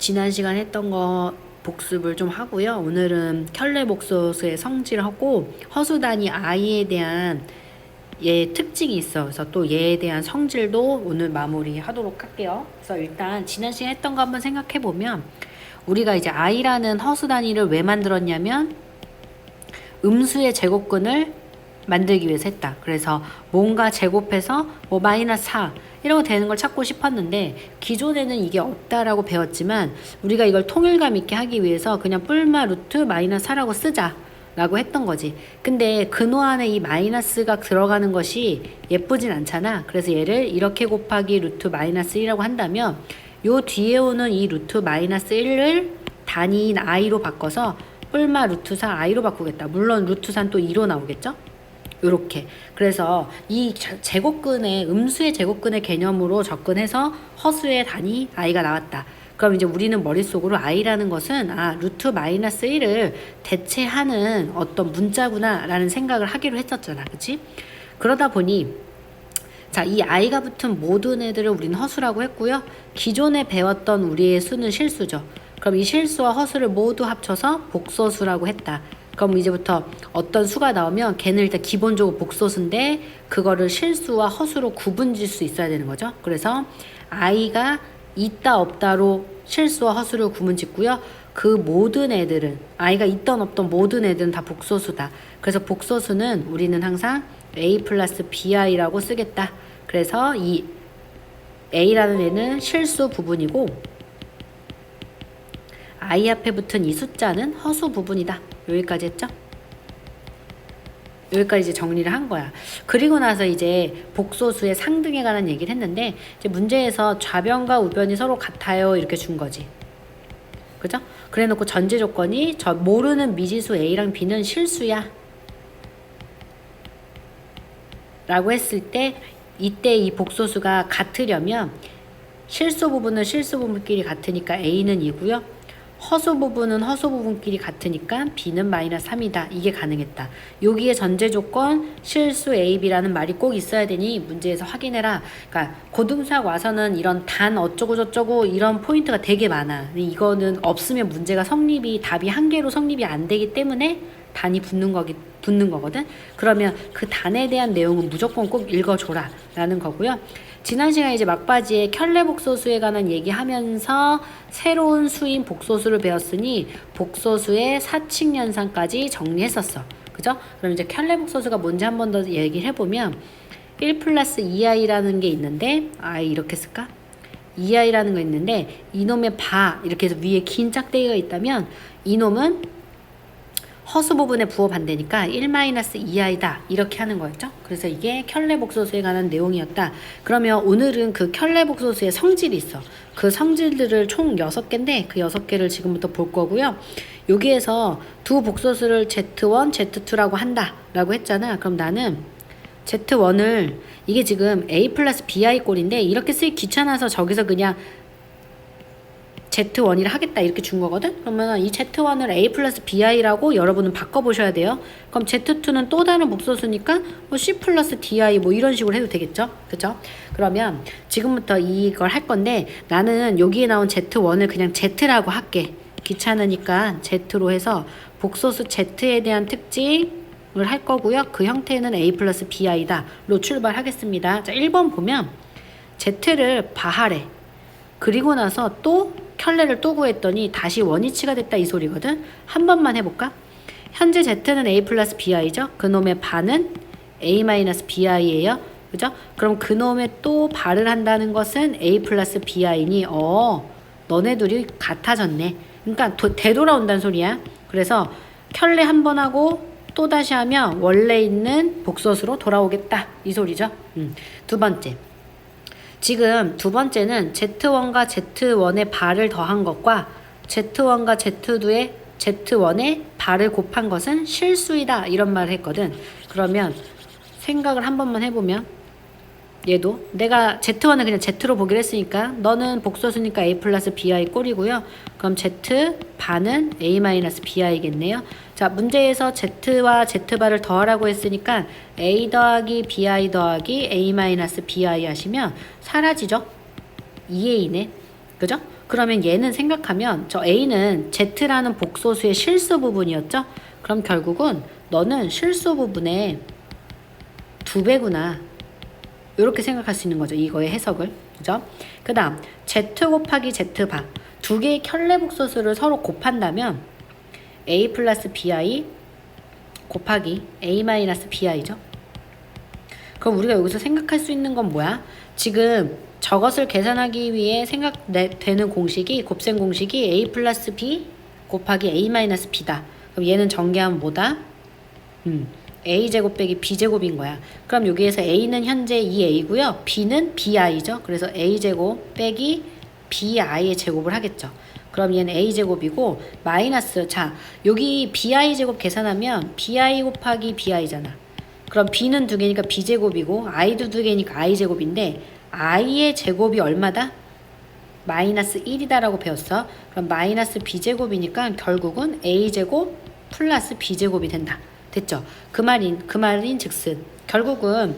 지난 시간 했던 거 복습을 좀 하고요. 오늘은 켤레 복소수의 성질하고 허수단위 i에 대한 얘 특징이 있어. 그래서 또 얘에 대한 성질도 오늘 마무리하도록 할게요. 그래서 일단 지난 시간 했던 거 한번 생각해 보면 우리가 이제 i라는 허수 단위를 왜 만들었냐면 음수의 제곱근을 만들기 위해서 했다. 그래서 뭔가 제곱해서 뭐 마이너스 4 이런 거 되는 걸 찾고 싶었는데 기존에는 이게 없다라고 배웠지만 우리가 이걸 통일감 있게 하기 위해서 그냥 뿔마 루트 마이너스 4라고 쓰자 라고 했던 거지. 근데 근호 안에 이 마이너스가 들어가는 것이 예쁘진 않잖아. 그래서 얘를 이렇게 곱하기 루트 마이너스 1이라고 한다면 요 뒤에 오는 이 루트 마이너스 1을 단위인 i로 바꿔서 뿔마 루트 4 i로 바꾸겠다. 물론 루트 4는 또 2로 나오겠죠? 요렇게. 그래서 이 제곱근의 음수의 제곱근의 개념으로 접근해서 허수의 단위 i가 나왔다. 그럼 이제 우리는 머릿속으로 i라는 것은 루트 마이너스 1을 대체하는 어떤 문자구나 라는 생각을 하기로 했었잖아. 그치? 그러다 보니 자, 이 i가 붙은 모든 애들을 우리는 허수라고 했고요. 기존에 배웠던 우리의 수는 실수죠. 그럼 이 실수와 허수를 모두 합쳐서 복소수라고 했다. 그럼 이제부터 어떤 수가 나오면 걔는 일단 기본적으로 복소수인데 그거를 실수와 허수로 구분질 수 있어야 되는 거죠. 그래서 i가 있다 없다로 실수와 허수를 구분짓고요. 그 모든 애들은 i가 있던 없던 모든 애들은 다 복소수다. 그래서 복소수는 우리는 항상 a 플러스 bi라고 쓰겠다. 그래서 이 a라는 애는 실수 부분이고 i 앞에 붙은 이 숫자는 허수 부분이다. 여기까지 했죠? 여기까지 이제 정리를 한 거야. 그리고 나서 이제 복소수의 상등에 관한 얘기를 했는데 이제 문제에서 좌변과 우변이 서로 같아요 이렇게 준 거지. 그죠? 그래 놓고 전제 조건이 저 모르는 미지수 a랑 b는 실수야 라고 했을 때 이때 이 복소수가 같으려면 실수 부분은 실수 부분끼리 같으니까 a는 2고요. 허수 부분은 허수 부분끼리 같으니까 b는 마이너스 3이다. 이게 가능했다. 여기에 전제 조건 실수 a, b라는 말이 꼭 있어야 되니 문제에서 확인해라. 그러니까 고등수학 와서는 이런 단 어쩌고 저쩌고 이런 포인트가 되게 많아. 이거는 없으면 문제가 성립이 답이 한 개로 성립이 안 되기 때문에 단이 붙는 거거든. 그러면 그 단에 대한 내용은 무조건 꼭 읽어줘라 라는 거고요. 지난 시간에 이제 막바지에 켤레 복소수에 관한 얘기하면서 새로운 수인 복소수를 배웠으니 복소수의 사칙 연산까지 정리했었어. 그죠? 그럼 이제 켤레 복소수가 뭔지 한 번 더 얘기를 해보면 1 플러스 2i라는 게 있는데 이렇게 쓸까? 2i라는 거 있는데 이놈의 바 이렇게 해서 위에 긴 짝대기가 있다면 이놈은 허수 부분에 부호 반대니까 1-2i다 이렇게 하는 거였죠. 그래서 이게 켤레 복소수에 관한 내용이었다. 그러면 오늘은 그 켤레 복소수의 성질이 있어. 그 성질들을 총 6개인데 그 6개를 지금부터 볼 거고요. 여기에서 두 복소수를 Z1, Z2라고 한다 라고 했잖아. 그럼 나는 Z1을 이게 지금 A 플러스 BI 꼴인데 이렇게 쓰기 귀찮아서 저기서 그냥 Z1이라 하겠다 이렇게 준 거거든. 그러면 이 Z1을 A 플러스 BI라고 여러분은 바꿔보셔야 돼요. 그럼 Z2는 또 다른 복소수니까 뭐 C 플러스 DI 뭐 이런 식으로 해도 되겠죠. 그죠? 그러면 지금부터 이걸 할 건데 나는 여기에 나온 Z1을 그냥 Z라고 할게. 귀찮으니까 Z로 해서 복소수 Z에 대한 특징을 할 거고요. 그 형태는 A 플러스 BI다 로 출발하겠습니다. 자, 1번 보면 Z를 바하래. 그리고 나서 또 켤레를 또 구했더니 다시 원위치가 됐다 이 소리거든. 한 번만 해볼까? 현재 Z는 A 플러스 BI죠. 그놈의 바는 A 마이너스 BI예요. 그죠? 그럼 그놈의 또 바를 한다는 것은 A 플러스 BI니 너네들이 같아졌네. 그러니까 되돌아온다는 소리야. 그래서 켤레 한 번 하고 또 다시 하면 원래 있는 복소수로 돌아오겠다 이 소리죠. 두 번째. 지금 두 번째는 Z1과 Z1의 바를 더한 것과 Z1과 Z1의 바를 곱한 것은 실수이다 이런 말을 했거든. 그러면 생각을 한 번만 해보면 얘도 내가 Z1을 그냥 Z로 보기로 했으니까 너는 복소수니까 A 플러스 BI 꼴이고요. 그럼 Z 바는 A 마이너스 BI겠네요. 자, 문제에서 Z와 Z바를 더하라고 했으니까 A 더하기 BI 더하기 A 마이너스 BI 하시면 사라지죠. 2A네. 그죠? 그러면 얘는 생각하면 저 A는 Z라는 복소수의 실수 부분이었죠? 그럼 결국은 너는 실수 부분의 2배구나. 이렇게 생각할 수 있는 거죠. 이거의 해석을. 그죠? 그 다음 Z 곱하기 Z바 두 개의 켤레 복소수를 서로 곱한다면 A 플러스 BI 곱하기 A 마이너스 BI죠. 그럼 우리가 여기서 생각할 수 있는 건 뭐야? 지금 저것을 계산하기 위해 생각되는 공식이 곱셈 공식이 A 플러스 B 곱하기 A 마이너스 B다. 그럼 얘는 전개하면 뭐다? A제곱 빼기 B제곱인 거야. 그럼 여기에서 A는 현재 2A고요. B는 BI죠. 그래서 A제곱 빼기 BI의 제곱을 하겠죠. 그럼 얘는 A제곱이고 마이너스 자 여기 BI제곱 계산하면 BI 곱하기 BI잖아. 그럼 B는 2개니까 B제곱이고 I도 2개니까 I제곱인데 I의 제곱이 얼마다? 마이너스 1이다라고 배웠어. 그럼 마이너스 B제곱이니까 결국은 A제곱 플러스 B제곱이 된다. 됐죠? 그 말인 즉슨 결국은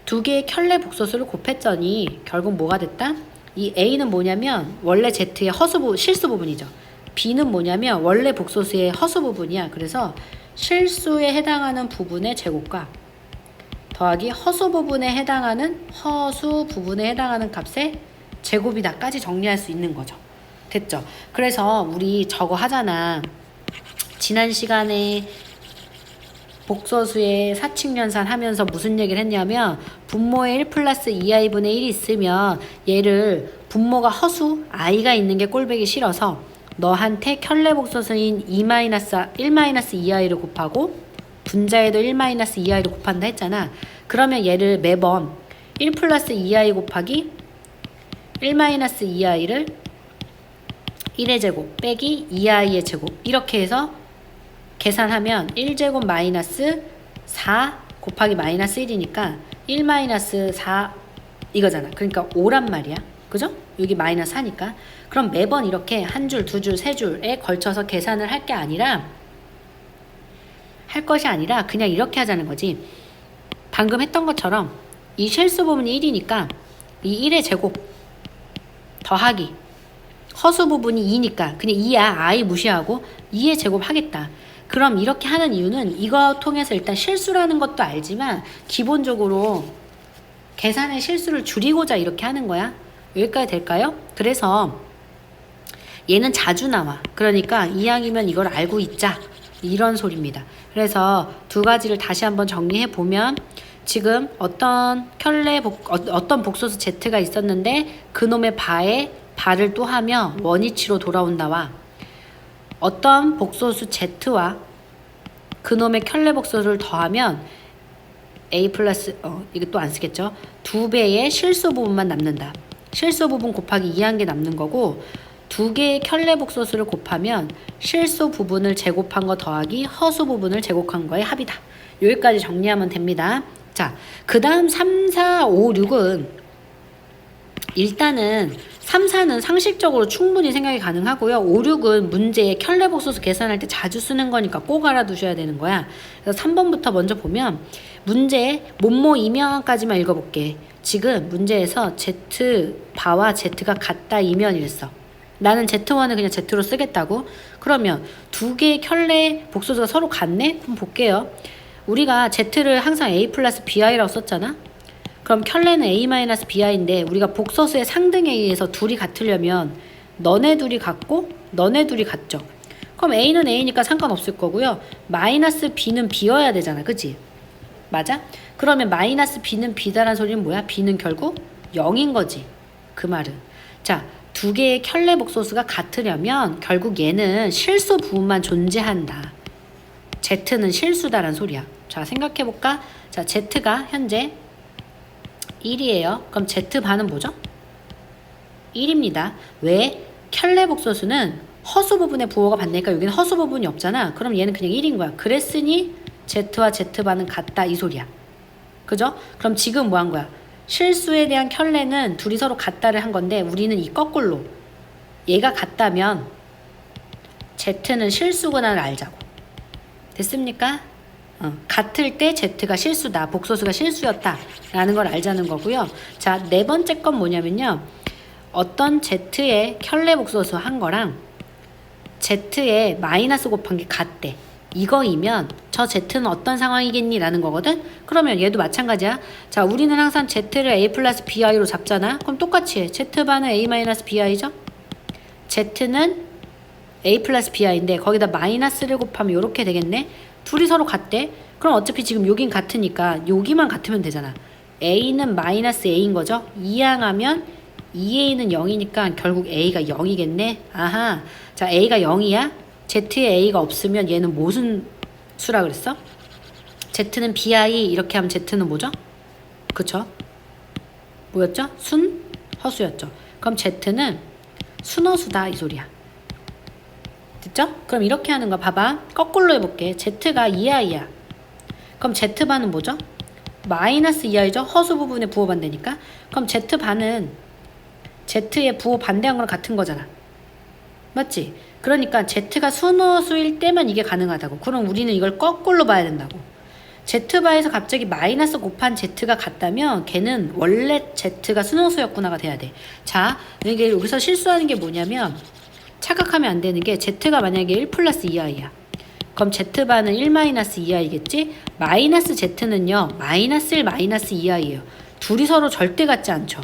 두 개의 켤레 복소수를 곱했더니 결국 뭐가 됐다? 이 A는 뭐냐면 원래 Z의 실수 부분이죠. B는 뭐냐면 원래 복소수의 허수 부분이야. 그래서 실수에 해당하는 부분의 제곱과 더하기 허수 부분에 해당하는 값의 제곱이다까지 정리할 수 있는 거죠. 됐죠? 그래서 우리 저거 하잖아. 지난 시간에 복소수의 사칙연산 하면서 무슨 얘기를 했냐면 분모에 1 플러스 2i분의 1이 있으면 얘를 분모가 허수 i가 있는 게 꼴보기 싫어서 너한테 켤레 복소수인 1-2i를 곱하고 분자에도 1-2i를 곱한다 했잖아. 그러면 얘를 매번 1 플러스 2i 곱하기 1-2i를 1의 제곱 빼기 2i의 제곱 이렇게 해서 계산하면 1제곱 마이너스 4 곱하기 마이너스 1이니까 1 마이너스 4 이거잖아. 그러니까 5란 말이야. 그죠? 여기 마이너스 4니까. 그럼 매번 이렇게 한 줄, 두 줄, 세 줄에 걸쳐서 계산을 할 것이 아니라 그냥 이렇게 하자는 거지. 방금 했던 것처럼 이 실수 부분이 1이니까 이 1의 제곱 더하기 허수 부분이 2니까 그냥 2야. i 무시하고 2의 제곱 하겠다. 그럼 이렇게 하는 이유는 이거 통해서 일단 실수라는 것도 알지만 기본적으로 계산의 실수를 줄이고자 이렇게 하는 거야. 여기까지 될까요? 그래서 얘는 자주 나와. 그러니까 이왕이면 이걸 알고 있자. 이런 소리입니다. 그래서 두 가지를 다시 한번 정리해 보면 지금 어떤 복소수 Z가 있었는데 그놈의 바를 또 하며 원위치로 돌아온다와 어떤 복소수 Z와 그놈의 켤레 복소수를 더하면 A 플러스 이거 또 안 쓰겠죠. 2배의 실수 부분만 남는다. 실수 부분 곱하기 2한 개 남는 거고 2개의 켤레 복소수를 곱하면 실수 부분을 제곱한 거 더하기 허수 부분을 제곱한 거의 합이다. 여기까지 정리하면 됩니다. 자, 그 다음 3, 4, 5, 6은 일단은 3, 4는 상식적으로 충분히 생각이 가능하고요. 5, 6은 문제에 켤레 복소수 계산할 때 자주 쓰는 거니까 꼭 알아두셔야 되는 거야. 그래서 3번부터 먼저 보면 문제에 뭐뭐 이면까지만 읽어볼게. 지금 문제에서 Z바와 Z가 같다이면 이랬어. 나는 Z1을 그냥 Z로 쓰겠다고? 그러면 두 개의 켤레 복소수가 서로 같네? 그럼 볼게요. 우리가 Z를 항상 A 플러스 BI라고 썼잖아? 그럼 켤레는 A-BI인데 우리가 복소수의 상등에 의해서 둘이 같으려면 너네 둘이 같고 너네 둘이 같죠. 그럼 A는 A니까 상관없을 거고요. 마이너스 B는 B여야 되잖아. 그치? 맞아? 그러면 마이너스 B는 B다라는 소리는 뭐야? B는 결국 0인 거지. 그 말은. 자, 두 개의 켤레 복소수가 같으려면 결국 얘는 실수 부분만 존재한다. Z는 실수다라는 소리야. 자, 생각해볼까? 자, Z가 현재 1이에요. 그럼 Z반은 뭐죠? 1입니다. 왜? 켤레 복소수는 허수 부분에 부호가 받으니까 여기는 허수 부분이 없잖아. 그럼 얘는 그냥 1인 거야. 그랬으니 Z와 Z반은 같다 이 소리야. 그죠? 그럼 지금 뭐 한 거야? 실수에 대한 켤레는 둘이 서로 같다를 한 건데 우리는 이 거꾸로 얘가 같다면 Z는 실수구나를 알자고. 됐습니까? 같을 때 Z가 실수다. 복소수가 실수였다. 라는 걸 알자는 거고요. 자, 네 번째 건 뭐냐면요. 어떤 z의 켤레 복소수 한 거랑 z의 마이너스 곱한 게 같대. 이거이면 저 z는 어떤 상황이겠니? 라는 거거든? 그러면 얘도 마찬가지야. 자, 우리는 항상 z를 a 플러스 bi로 잡잖아. 그럼 똑같이 해. z반은 a 마이너스 bi죠? z는 a 플러스 bi인데 거기다 마이너스를 곱하면 이렇게 되겠네? 둘이 서로 같대? 그럼 어차피 지금 여긴 같으니까 여기만 같으면 되잖아. a는 마이너스 a인 거죠? 이항하면 2a는 0이니까 결국 a가 0이겠네? 아하. 자, a가 0이야? z에 a가 없으면 얘는 무슨 수라 그랬어? z는 bi, 이렇게 하면 z는 뭐죠? 그쵸? 뭐였죠? 순? 허수였죠. 그럼 z는 순허수다 이 소리야. 됐죠? 그럼 이렇게 하는 거 봐봐. 거꾸로 해볼게. z가 2i야. 그럼 z반은 뭐죠? 마이너스 2i죠? 허수 부분에 부호 반대니까. 그럼 z반은 z의 부호 반대한 거랑 같은 거잖아. 맞지? 그러니까 z가 순호수일 때만 이게 가능하다고. 그럼 우리는 이걸 거꾸로 봐야 된다고. z바에서 갑자기 마이너스 곱한 z가 같다면 걔는 원래 z가 순호수였구나가 돼야 돼. 자, 이게 여기서 실수하는 게 뭐냐면 착각하면 안 되는 게 z가 만약에 1 플러스 2i야. 그럼 z반은 1 마이너스 2i겠지? 마이너스 z는요. 마이너스 1 마이너스 2i예요. 둘이 서로 절대 같지 않죠.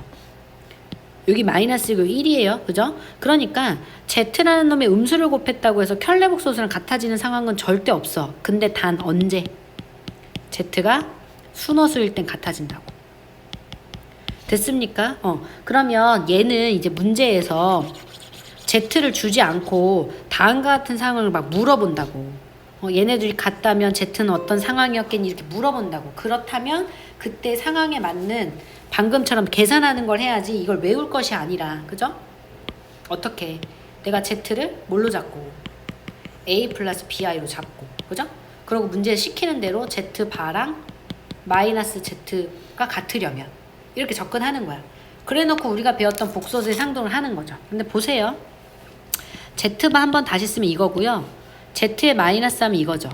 여기 마이너스고 1이에요. 그죠? 그러니까 z라는 놈의 음수를 곱했다고 해서 켤레복소수랑 같아지는 상황은 절대 없어. 근데 단 언제? z가 순허수일 땐 같아진다고. 됐습니까? 그러면 얘는 이제 문제에서 z를 주지 않고 다음과 같은 상황을 막 물어본다고. 얘네들이 같다면 z는 어떤 상황이었겠니? 이렇게 물어본다고. 그렇다면 그때 상황에 맞는 방금처럼 계산하는 걸 해야지 이걸 외울 것이 아니라. 그죠? 어떻게? 내가 z를 뭘로 잡고 a 플러스 bi로 잡고. 그죠? 그리고 문제 시키는 대로 z바랑 마이너스 z가 같으려면 이렇게 접근하는 거야. 그래 놓고 우리가 배웠던 복소수의 상동을 하는 거죠. 근데 보세요. z바 한번 다시 쓰면 이거고요. z의 마이너스 하면 이거죠.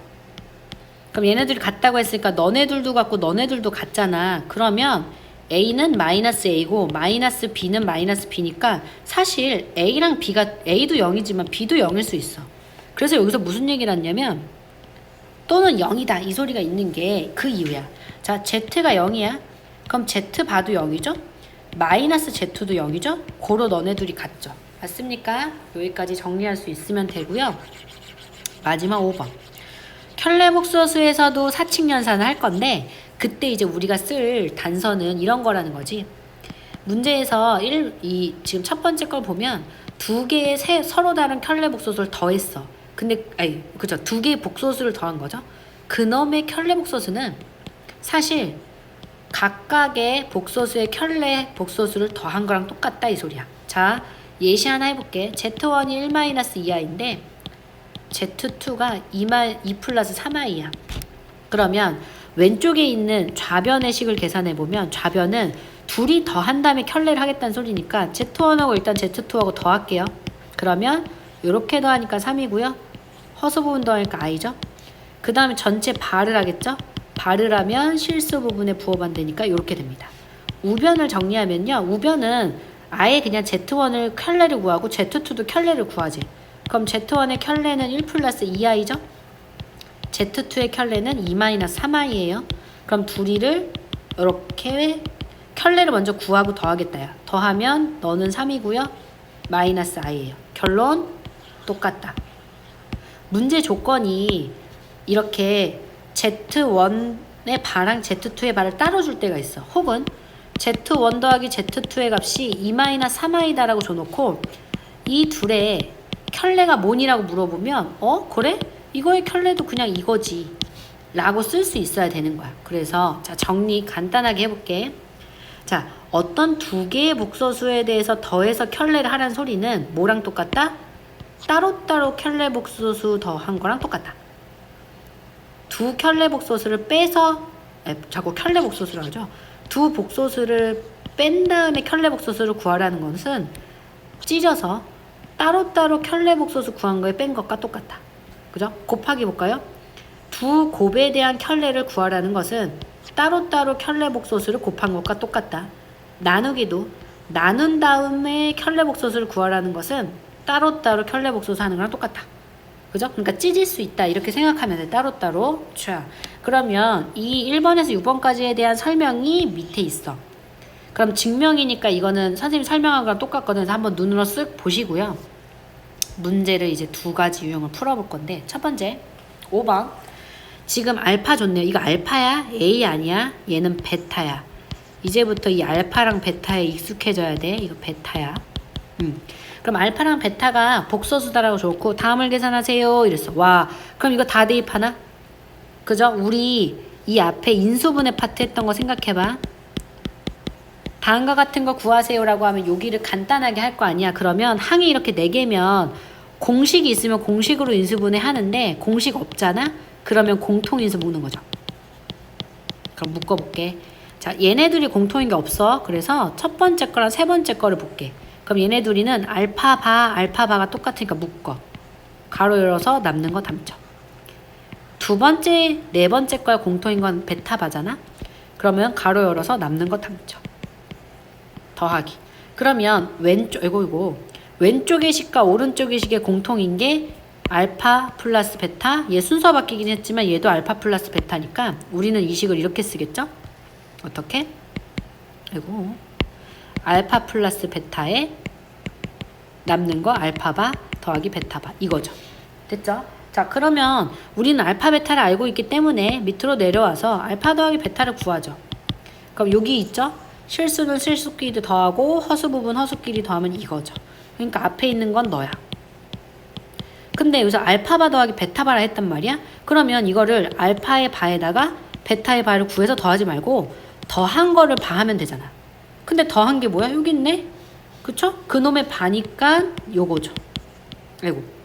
그럼 얘네들이 같다고 했으니까 너네들도 같고 너네들도 같잖아. 그러면 a는 마이너스 a고 마이너스 b는 마이너스 b니까 사실 a랑 b가 a도 0이지만 b도 0일 수 있어. 그래서 여기서 무슨 얘기를 하냐면 또는 0이다 이 소리가 있는 게 그 이유야. 자, z가 0이야. 그럼 z바도 0이죠? 마이너스 z2도 0이죠? 고로 너네 둘이 같죠? 맞습니까? 여기까지 정리할 수 있으면 되고요. 마지막 5번. 켤레복소수에서도 사칙연산을 할 건데 그때 이제 우리가 쓸 단서는 이런 거라는 거지. 문제에서 지금 첫 번째 걸 보면 두 개의 서로 다른 켤레복소수를 더했어. 근데 그죠? 두 개의 복소수를 더한 거죠. 그놈의 켤레복소수는 사실 각각의 복소수의 켤레 복소수를 더한 거랑 똑같다 이 소리야. 자, 예시 하나 해볼게. z1이 1-2i인데 z2가 2 플러스 3i야. 그러면 왼쪽에 있는 좌변의 식을 계산해보면 좌변은 둘이 더한 다음에 켤레를 하겠다는 소리니까 z1하고 일단 z2하고 더할게요. 그러면 이렇게 더하니까 3이고요. 허수 부분 더하니까 i죠. 그 다음에 전체 발을 하겠죠. 발을 하면 실수 부분에 부호 반대니까 이렇게 됩니다. 우변을 정리하면요. 우변은 아예 그냥 z1을 켤레를 구하고 z2도 켤레를 구하지. 그럼 z1의 켤레는 1 플러스 2i죠. z2의 켤레는 2 마이너스 3i예요. 그럼 둘이를 이렇게 켤레를 먼저 구하고 더하겠다야. 더하면 너는 3이고요. 마이너스 i예요. 결론 똑같다. 문제 조건이 이렇게 z1의 바랑 z2의 바를 따로 줄 때가 있어. 혹은 z1 더하기 z2의 값이 2 마이너스 3i다라고 줘놓고 이 둘의 켤레가 뭐니라고 물어보면 그래? 이거의 켤레도 그냥 이거지 라고 쓸 수 있어야 되는 거야. 그래서 자, 정리 간단하게 해볼게. 자, 어떤 두 개의 복소수에 대해서 더해서 켤레를 하라는 소리는 뭐랑 똑같다? 따로따로 켤레 복소수 더한 거랑 똑같다. 두 켤레 복소수를 빼서 자꾸 켤레 복소수라고 하죠. 두 복소수를 뺀 다음에 켤레 복소수를 구하라는 것은 찢어서 따로따로 켤레 복소수 구한 거에 뺀 것과 똑같다. 그죠? 곱하기 볼까요? 두 곱에 대한 켤레를 구하라는 것은 따로따로 켤레 복소수를 곱한 것과 똑같다. 나누기도 나눈 다음에 켤레복소수를 구하라는 것은 따로따로 켤레복소수 하는 거랑 똑같아. 그죠? 그러니까 찢을 수 있다 이렇게 생각하면 돼. 따로따로. 자, 그러면 이 1번에서 6번까지에 대한 설명이 밑에 있어. 그럼 증명이니까 이거는 선생님이 설명한 거랑 똑같거든. 그래서 한번 눈으로 쓱 보시고요. 문제를 이제 두 가지 유형을 풀어볼 건데 첫 번째 5번 지금 알파 줬네요. 이거 알파야? A 아니야? 얘는 베타야. 이제부터 이 알파랑 베타에 익숙해져야 돼. 이거 베타야. 그럼 알파랑 베타가 복소수다라고 좋고 다음을 계산하세요 이랬어. 와, 그럼 이거 다 대입하나? 그죠? 우리 이 앞에 인수분해 파트 했던 거 생각해봐. 다음과 같은 거 구하세요라고 하면 여기를 간단하게 할 거 아니야. 그러면 항이 이렇게 4개면 공식이 있으면 공식으로 인수분해 하는데 공식 없잖아? 그러면 공통인수 묶는 거죠. 그럼 묶어볼게. 자, 얘네 둘이 공통인 게 없어. 그래서 첫 번째 거랑 세 번째 거를 볼게. 그럼 얘네 둘이는 알파바가 똑같으니까 묶어. 가로 열어서 남는 거 담죠. 두 번째, 네 번째 거에 공통인 건 베타바잖아. 그러면 가로 열어서 남는 거 담죠. 더하기. 그러면 왼쪽의 식과 오른쪽의 식의 공통인 게 알파 플러스 베타. 얘 순서 바뀌긴 했지만 얘도 알파 플러스 베타니까 우리는 이 식을 이렇게 쓰겠죠? 어떻게? 알파 플러스 베타에 남는 거 알파바 더하기 베타바 이거죠. 됐죠? 자, 그러면 우리는 알파 베타를 알고 있기 때문에 밑으로 내려와서 알파 더하기 베타를 구하죠. 그럼 여기 있죠? 실수는 실수끼리 더하고 허수 부분 허수끼리 더하면 이거죠. 그러니까 앞에 있는 건 너야. 근데 여기서 알파바 더하기 베타바라 했단 말이야. 그러면 이거를 알파의 바에다가 베타의 바를 구해서 더하지 말고 더한 거를 바하면 되잖아. 근데 더한 게 뭐야? 여기 있네? 그쵸? 그놈의 바니까 요거죠.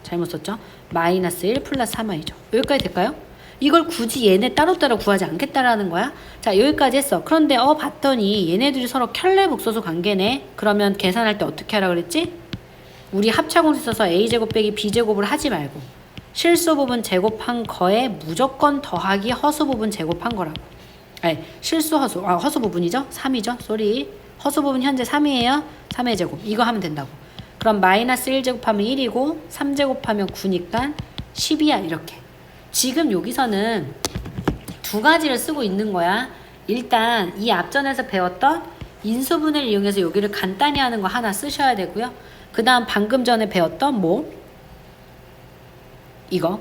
잘못 썼죠? 마이너스 1 플러스 3i죠. 여기까지 될까요? 이걸 굳이 얘네 따로따로 구하지 않겠다라는 거야. 자, 여기까지 했어. 그런데 봤더니 얘네들이 서로 켤레복소수 관계네. 그러면 계산할 때 어떻게 하라 그랬지? 우리 합차공式써서 a제곱 빼기 b제곱을 하지 말고 실수 부분 제곱한 거에 무조건 더하기 허수 부분 제곱한 거라고. 아니, 실수 허수. 허수 부분이죠? 3이죠? 쏘리. 허수 부분 현재 3이에요. 3의 제곱. 이거 하면 된다고. 그럼 마이너스 1제곱하면 1이고 3제곱하면 9니까 10이야. 이렇게. 지금 여기서는 두 가지를 쓰고 있는 거야. 일단 이 앞전에서 배웠던 인수분해를 이용해서 여기를 간단히 하는 거 하나 쓰셔야 되고요. 그 다음 방금 전에 배웠던 이거.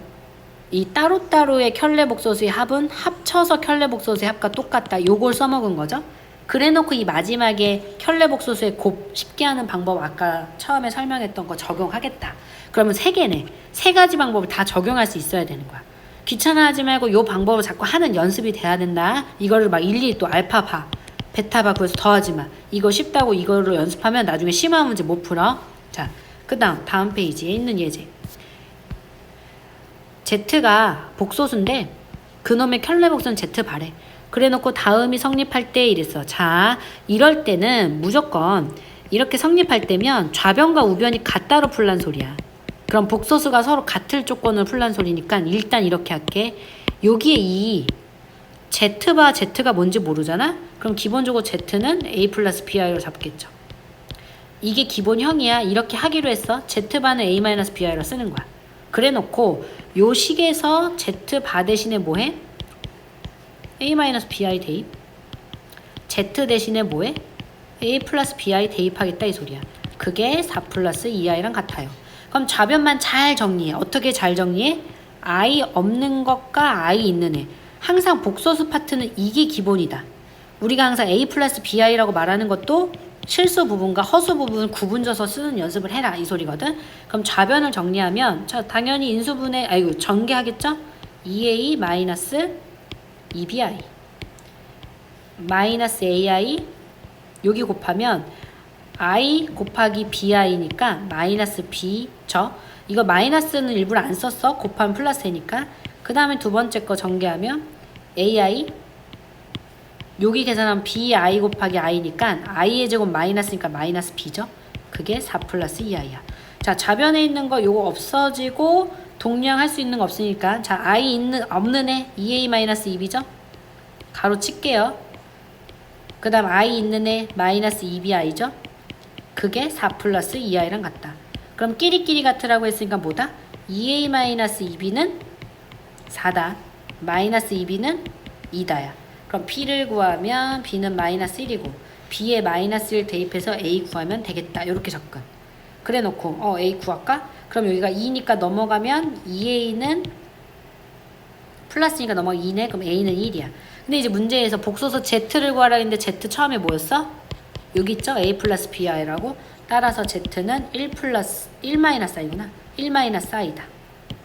이 따로따로의 켤레복소수의 합은 합쳐서 켤레복소수의 합과 똑같다. 요걸 써먹은 거죠. 그래놓고 이 마지막에 켤레복소수의 곱 쉽게 하는 방법 아까 처음에 설명했던 거 적용하겠다. 그러면 3개네. 3가지 방법을 다 적용할 수 있어야 되는 거야. 귀찮아하지 말고 요 방법을 자꾸 하는 연습이 돼야 된다. 이거를 막 일일이 또 알파바, 베타바 그래서 더하지 마. 이거 쉽다고 이거로 연습하면 나중에 심화 문제 못 풀어. 자, 그 다음 페이지에 있는 예제. Z가 복소수인데 그놈의 켤레복소는 Z 바래. 그래놓고 다음이 성립할 때 이랬어. 자, 이럴 때는 무조건 이렇게 성립할 때면 좌변과 우변이 같다로 풀란 소리야. 그럼 복소수가 서로 같을 조건을 풀란 소리니까 일단 이렇게 할게. 여기에 이 Z바 Z가 뭔지 모르잖아? 그럼 기본적으로 Z는 A 플러스 BI로 잡겠죠. 이게 기본형이야. 이렇게 하기로 했어. Z바는 A 마이너스 BI로 쓰는 거야. 그래 놓고 요 식에서 Z바 대신에 뭐해? A 마이너스 BI 대입. Z 대신에 뭐해? A 플러스 BI 대입하겠다 이 소리야. 그게 4 플러스 2i랑 같아요. 그럼 좌변만 잘 정리해. 어떻게 잘 정리해? I 없는 것과 I 있는 애. 항상 복소수 파트는 이게 기본이다. 우리가 항상 A 플러스 BI라고 말하는 것도 실수 부분과 허수 부분 구분져서 쓰는 연습을 해라 이 소리거든. 그럼 좌변을 정리하면 자 당연히 인수분해 전개하겠죠? 2A 마이너스 2BI 마이너스 AI 여기 곱하면 I 곱하기 BI니까 마이너스 B죠? 이거 마이너스는 일부러 안 썼어. 곱하면 플러스니까. 그 다음에 두 번째 거 전개하면 AI 여기 계산하면 BI 곱하기 I니까 I의 제곱 마이너스니까 마이너스 B죠? 그게 4 플러스 2I야. 자, 좌변에 있는 거 요거 없어지고 동량 할 수 있는 거 없으니까 자, I 없는 애 2A 마이너스 2B죠? 가로 칠게요. 그 다음 I 있는 애 마이너스 2BI죠? 그게 4 플러스 2i랑 같다. 그럼 끼리끼리 같으라고 했으니까 뭐다? 2a 마이너스 2b는 4다. 마이너스 2b는 2다야. 그럼 b를 구하면 b는 마이너스 1이고 b에 마이너스 1 대입해서 a 구하면 되겠다. 이렇게 접근. 그래 놓고 a 구할까? 그럼 여기가 2니까 넘어가면 2a는 플러스니까 넘어가 2네. 그럼 a는 1이야. 근데 이제 문제에서 복소수 z를 구하라 했는데 z 처음에 뭐였어? 여기 있죠? a 플러스 bi라고. 따라서 z는 1 플러스 1 마이너스 i구나. 1 마이너스 i다.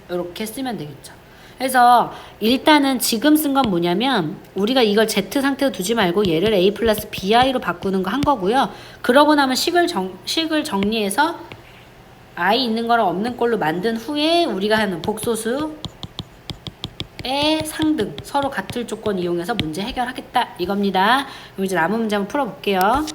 이렇게 쓰면 되겠죠. 그래서 일단은 지금 쓴 건 뭐냐면 우리가 이걸 z 상태로 두지 말고 얘를 a 플러스 bi로 바꾸는 거 한 거고요. 그러고 나면 식을 정리해서 i 있는 거랑 없는 걸로 만든 후에 우리가 하는 복소수의 상등 서로 같을 조건 이용해서 문제 해결하겠다 이겁니다. 그럼 이제 남은 문제 한번 풀어볼게요.